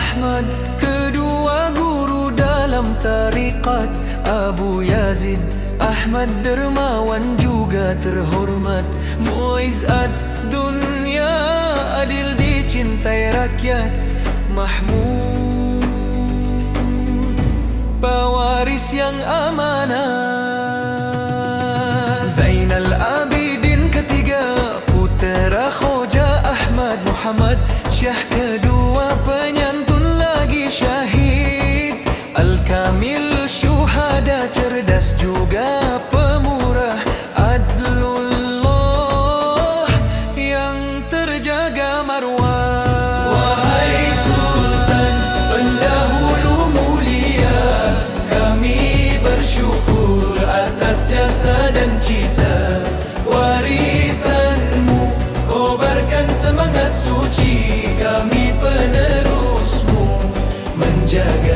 Ahmad, kedua guru dalam tarikat. Abu Yazid Ahmad dermawan juga terhormat. Muiz ad-dunya, adil dicintai rakyat. Mahmud, pewaris yang amanah. Zainal Abidin ketiga, putera Khoja Ahmad Muhammad. Syah kedua, penyantun lagi syahid. Al-Kamil syuhada, cerdas juga pemurah. Adlullah yang terjaga marwah. Wahai Sultan, pendahulu mulia, kami bersyukur atas jasa dan cita. Warisanmu kobarkan semangat suci, kami penerusmu menjaga